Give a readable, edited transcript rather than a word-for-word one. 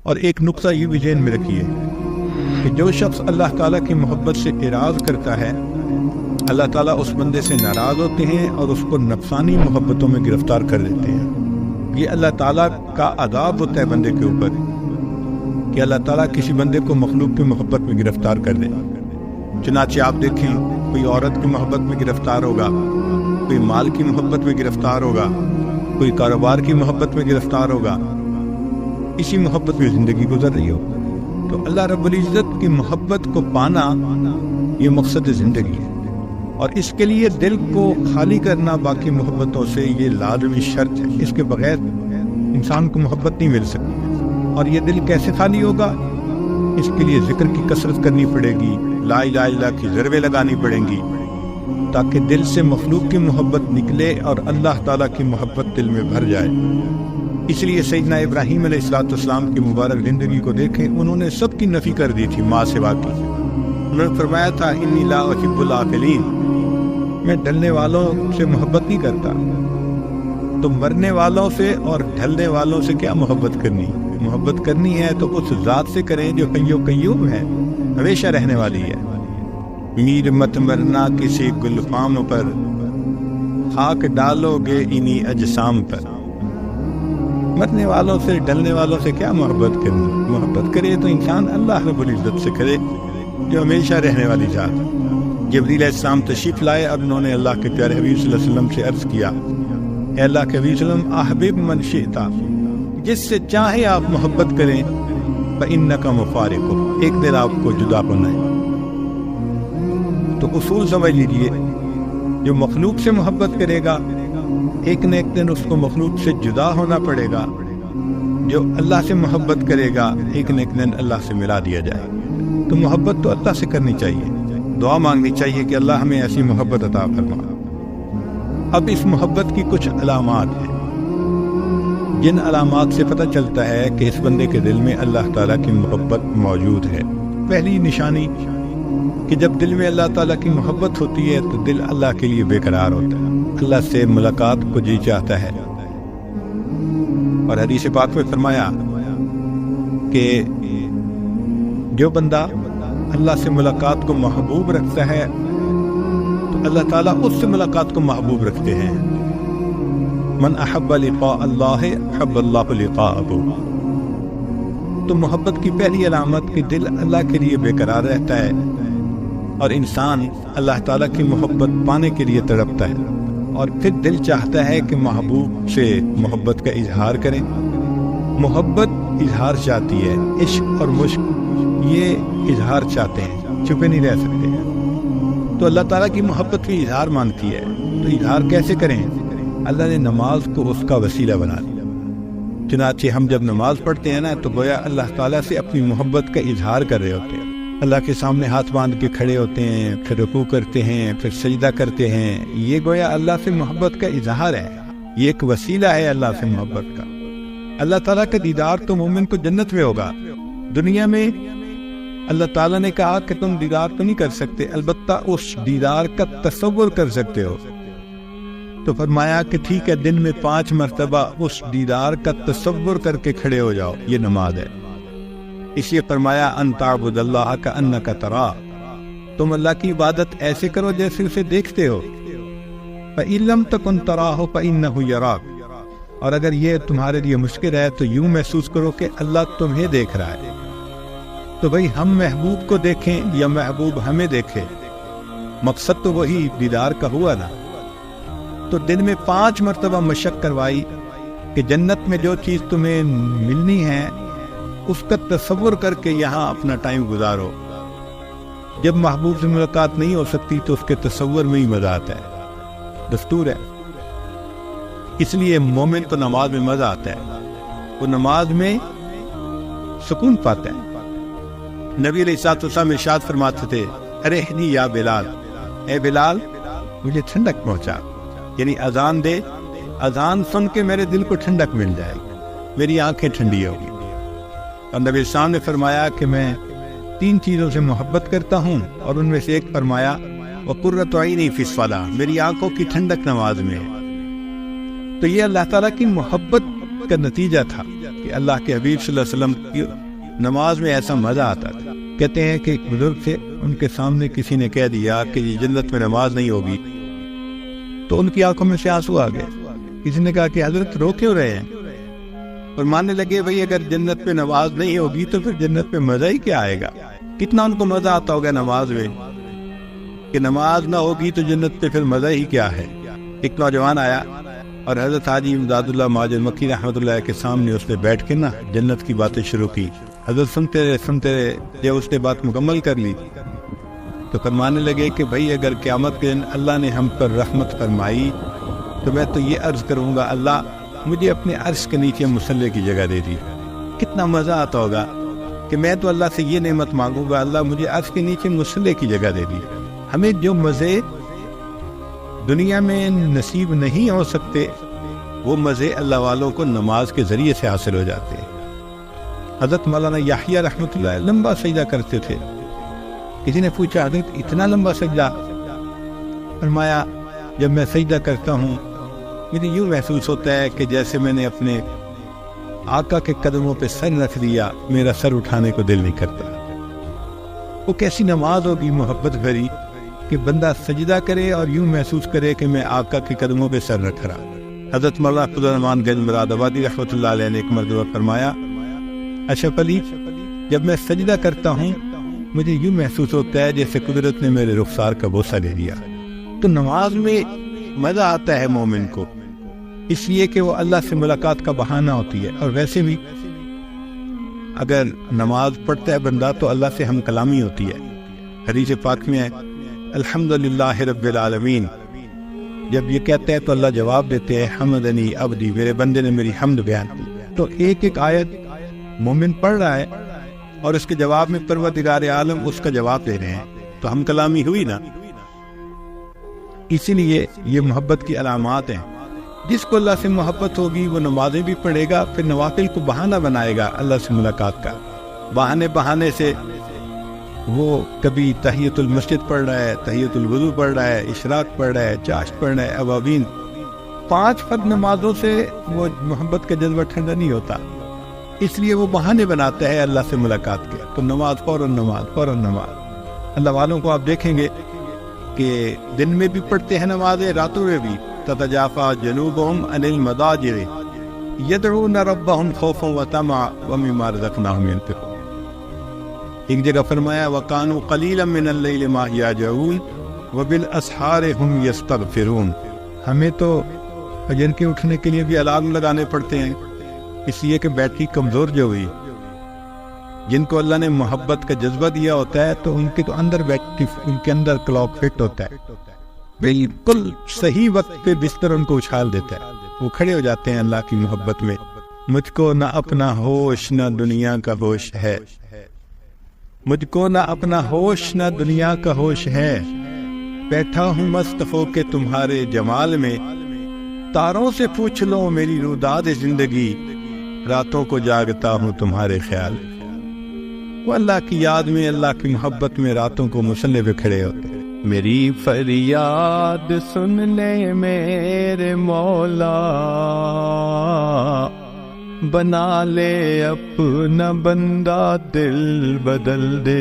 اور ایک نقطہ یہ بھی ذہن میں رکھیے کہ جو شخص اللہ تعالیٰ کی محبت سے اعراض کرتا ہے، اللہ تعالیٰ اس بندے سے ناراض ہوتے ہیں اور اس کو نفسانی محبتوں میں گرفتار کر دیتے ہیں۔ یہ اللہ تعالیٰ کا عذاب ہوتا ہے بندے کے اوپر کہ اللہ تعالیٰ کسی بندے کو مخلوق کی محبت میں گرفتار کر دے۔ چنانچہ آپ دیکھیں، کوئی عورت کی محبت میں گرفتار ہوگا، کوئی مال کی محبت میں گرفتار ہوگا، کوئی کاروبار کی محبت میں گرفتار ہوگا، اسی محبت میں زندگی گزر رہی ہو۔ تو اللہ رب العزت کی محبت کو پانا یہ مقصد زندگی ہے، اور اس کے لیے دل کو خالی کرنا باقی محبتوں سے یہ لازمی شرط ہے۔ اس کے بغیر انسان کو محبت نہیں مل سکتی۔ اور یہ دل کیسے خالی ہوگا؟ اس کے لیے ذکر کی کثرت کرنی پڑے گی، لا الہ الا اللہ کی ضربیں لگانی پڑیں گی، تاکہ دل سے مخلوق کی محبت نکلے اور اللہ تعالیٰ کی محبت دل میں بھر جائے۔ اس لیے سیدنا ابراہیم علیہ السلام کی مبارک زندگی کو دیکھیں، انہوں نے سب کی نفی کر دی تھی ماں سوا کی۔ انہوں نے فرمایا تھا انی لا احب العاقلین، میں ڈھلنے والوں سے محبت نہیں کرتا۔ تو مرنے والوں سے اور ڈھلنے والوں سے کیا محبت کرنی؟ محبت کرنی ہے تو اس ذات سے کریں جو حی و قیوم ہے، ہمیشہ رہنے والی ہے۔ میر مت مرنا کسی گلفام پر، خاک ڈالو گے انہی اجسام پر۔ مرنے والوں سے ڈلنے والوں سے کیا محبت کرنی؟ محبت کرے تو انسان اللہ رب العزت سے کرے جو ہمیشہ رہنے والی ذات ہے۔ جبریل علیہ السلام تشریف لائے اور انہوں نے اللہ کے پیارے حبیب صلی اللہ علیہ وسلم سے عرض کیا، اے اللہ کے حبیب صلی اللہ علیہ وسلم، احبب من شئت، جس سے چاہے آپ محبت کریں، فإنک مفارق، ایک دن آپ کو جدا ہونا ہے۔ تو اصول سمجھ لیجئے، جو مخلوق سے محبت کرے گا ایک نہ ایک دن اس کو مخلوق سے جدا ہونا پڑے گا، جو اللہ سے محبت کرے گا ایک نہ ایک دن اللہ سے ملا دیا جائے۔ تو محبت تو اللہ سے کرنی چاہیے، دعا مانگنی چاہیے کہ اللہ ہمیں ایسی محبت عطا فرما۔ اب اس محبت کی کچھ علامات ہیں، جن علامات سے پتہ چلتا ہے کہ اس بندے کے دل میں اللہ تعالیٰ کی محبت موجود ہے۔ پہلی نشانی کہ جب دل میں اللہ تعالیٰ کی محبت ہوتی ہے تو دل اللہ کے لیے بے قرار ہوتا ہے، اللہ سے ملاقات کو جی چاہتا ہے۔ اور حدیث پاک میں فرمایا کہ جو بندہ اللہ سے ملاقات کو محبوب رکھتا ہے تو اللہ تعالیٰ اس سے ملاقات کو محبوب رکھتے ہیں۔ من احب لقاء اللہ احب اللہ لقاءہ۔ تو محبت کی پہلی علامت کہ دل اللہ کے لیے بے قرار رہتا ہے اور انسان اللہ تعالیٰ کی محبت پانے کے لیے تڑپتا ہے، اور پھر دل چاہتا ہے کہ محبوب سے محبت کا اظہار کریں۔ محبت اظہار چاہتی ہے، عشق اور مشق یہ اظہار چاہتے ہیں، چھپے نہیں رہ سکتے ہیں۔ تو اللہ تعالیٰ کی محبت کی اظہار مانگتی ہے، تو اظہار کیسے کریں؟ اللہ نے نماز کو اس کا وسیلہ بنا دیا۔ چنانچہ ہم جب نماز پڑھتے ہیں نا تو گویا اللہ تعالیٰ سے اپنی محبت کا اظہار کر رہے ہوتے ہیں۔ اللہ کے سامنے ہاتھ باندھ کے کھڑے ہوتے ہیں، پھر رکوع کرتے ہیں، پھر سجدہ کرتے ہیں، یہ گویا اللہ سے محبت کا اظہار ہے، یہ ایک وسیلہ ہے اللہ سے محبت کا۔ اللہ تعالیٰ کا دیدار تو مومن کو جنت میں ہوگا۔ دنیا میں اللہ تعالیٰ نے کہا کہ تم دیدار تو نہیں کر سکتے، البتہ اس دیدار کا تصور کر سکتے ہو۔ تو فرمایا کہ ٹھیک ہے، دن میں 5 مرتبہ اس دیدار کا تصور کر کے کھڑے ہو جاؤ، یہ نماز ہے۔ اس لیے فرمایا ان تعبد اللہ کأنک تراہ، تم اللہ کی عبادت ایسے کرو جیسے اسے دیکھتے ہو۔ فإن لم تکن تراہ فإنہ یراک، اور اگر یہ تمہارے لیے مشکل ہے تو یوں محسوس کرو کہ اللہ تمہیں دیکھ رہا ہے۔ تو بھئی ہم محبوب کو دیکھیں یا محبوب ہمیں دیکھے، مقصد تو وہی دیدار کا ہوا نا۔ تو دن میں 5 مرتبہ مشق کروائی کہ جنت میں جو چیز تمہیں ملنی ہے اس کا تصور کر کے یہاں اپنا ٹائم گزارو۔ جب محبوب سے ملاقات نہیں ہو سکتی تو اس کے تصور میں ہی مزہ آتا ہے، دستور ہے۔ اس لیے مومن کو نماز میں مزہ آتا ہے، وہ نماز میں سکون پاتا ہے۔ نبی علیہ الصلوۃ والسلام ارشاد فرماتے تھے، ارحنی یا بلال، اے بلال مجھے ٹھنڈک پہنچا، یعنی اذان دے، اذان سن کے میرے دل کو ٹھنڈک مل جائے گی، میری آنکھیں ٹھنڈی ہوگی۔ اور نبی السلام نے فرمایا کہ میں 3 چیزوں سے محبت کرتا ہوں، اور ان میں سے ایک فرمایا وقرۃ عینی فی الصلاۃ، میری آنکھوں کی ٹھنڈک نماز میں ہے۔ تو یہ اللہ تعالیٰ کی محبت کا نتیجہ تھا کہ اللہ کے حبیب صلی اللہ علیہ وسلم کی نماز میں ایسا مزہ آتا تھا. کہتے ہیں کہ ایک بزرگ سے ان کے سامنے کسی نے کہہ دیا کہ یہ جنت میں نماز نہیں ہوگی تو ان کی آنکھوں میں سے آنسو آ گئے. کسی نے کہا کہ حضرت رو کیوں رہے ہیں؟ اور ماننے لگے بھئی اگر جنت میں نماز نہیں ہوگی تو پھر جنت میں مزہ ہی کیا آئے گا. کتنا ان کو مزہ آتا ہوگا نماز میں کہ نماز نہ ہوگی تو جنت پہ پھر مزہ ہی کیا ہے. ایک نوجوان آیا اور حضرت حاجی امداد اللہ مہاجر مکی رحمۃ اللہ کے سامنے اس نے بیٹھ کے نا جنت کی باتیں شروع کی. حضرت سنتے رہے جب اس نے بات مکمل کر لی تو فرمانے لگے کہ بھائی اگر قیامت کے دن اللہ نے ہم پر رحمت فرمائی تو میں تو یہ عرض کروں گا اللہ مجھے اپنے عرش کے نیچے مصلی کی جگہ دے دی. کتنا مزہ آتا ہوگا کہ میں تو اللہ سے یہ نعمت مانگوں گا اللہ مجھے عرش کے نیچے مصلی کی جگہ دے دی. ہمیں جو مزے دنیا میں نصیب نہیں ہو سکتے وہ مزے اللہ والوں کو نماز کے ذریعے سے حاصل ہو جاتے ہیں. حضرت مولانا یحییٰ رحمۃ اللہ لمبا سجدہ کرتے تھے. کسی نے پوچھا حضرت اتنا لمبا سجدہ؟ فرمایا جب میں سجدہ کرتا ہوں مجھے یوں محسوس ہوتا ہے کہ جیسے میں نے اپنے آقا کے قدموں پہ سر رکھ دیا, میرا سر اٹھانے کو دل نہیں کرتا. وہ کیسی نماز ہوگی محبت بھری کہ بندہ سجدہ کرے اور یوں محسوس کرے کہ میں آقا کے قدموں پہ سر رکھ رہا. حضرت مولانا خدرمان گنج مراد آبادی رحمۃ اللہ علیہ نے ایک مرتبہ فرمایا اشرف علی جب میں سجدہ کرتا ہوں مجھے یوں محسوس ہوتا ہے جیسے قدرت نے میرے رخسار کا بوسہ لے لیا. تو نماز میں مزہ آتا ہے مومن کو اس لیے کہ وہ اللہ سے ملاقات کا بہانہ ہوتی ہے. اور ویسے بھی اگر نماز پڑھتا ہے بندہ تو اللہ سے ہم کلامی ہوتی ہے. حدیث پاک میں ہے الحمدللہ رب العالمین. جب یہ کہتے ہیں تو اللہ جواب دیتے ہیں حمدنی عبدی, میرے بندے نے میری حمد بیان کی. تو ایک ایک آیت مومن پڑھ رہا ہے اور اس کے جواب میں پروردگار عالم اس کا جواب دے رہے ہیں تو ہم کلامی ہوئی نا. اسی لیے یہ محبت کی علامات ہیں. جس کو اللہ سے محبت ہوگی وہ نمازیں بھی پڑھے گا, پھر نوافل کو بہانہ بنائے گا اللہ سے ملاقات کا. بہانے سے وہ کبھی تحیۃ المسجد پڑھ رہا ہے, تحیۃ الوضو پڑھ رہا ہے, اشراق پڑھ رہا ہے, چاشت پڑھ رہا ہے, اوابین. 5 فرض نمازوں سے وہ محبت کا جذبہ ٹھنڈا نہیں ہوتا, اس لیے وہ بہانے بناتا ہے اللہ سے ملاقات کے. تو نماز فوراً نماز. اللہ والوں کو آپ دیکھیں گے کہ دن میں بھی پڑھتے ہیں نمازیں, راتوں میں بھی. تتجافا جنوبہم عن المضاجع یدعون ربہم خوفا وطمعا ومما رزقناہم ینفقون. ایک جگہ فرمایا وَقَانُوا قَلِيلًا مِّنَ اللَّيْلِ مَا يَهْجَعُونَ وَبِالْأَسْحَارِ هُمْ يَسْتَغْفِرُونَ. ہمیں تو فجر کے اٹھنے کے لیے بھی الارم لگانے پڑتے ہیں اس لیے کہ بیٹری کمزور جو ہوئی. جن کو اللہ نے محبت کا جذبہ دیا ہوتا ہے تو ان کے تو اندر بیٹری, ان کے اندر کلاک فٹ ہوتا ہے, بالکل صحیح وقت پہ بستر ان کو اچھال دیتا ہے, وہ کھڑے ہو جاتے ہیں اللہ کی محبت میں. مجھ کو نہ اپنا ہوش نہ دنیا کا ہوش ہے, مجھ کو نہ اپنا ہوش نہ دنیا کا ہوش ہے, بیٹھا ہوں مست ہو کے تمہارے جمال میں, تاروں سے پوچھ لو میری روداد زندگی, راتوں کو جاگتا ہوں تمہارے خیال. وہ اللہ کی یاد میں, اللہ کی محبت میں راتوں کو مصلی پہ کھڑے ہوتے ہیں. میری فریاد سن لے میرے مولا, بنا لے اپنا بندہ دل بدل دے.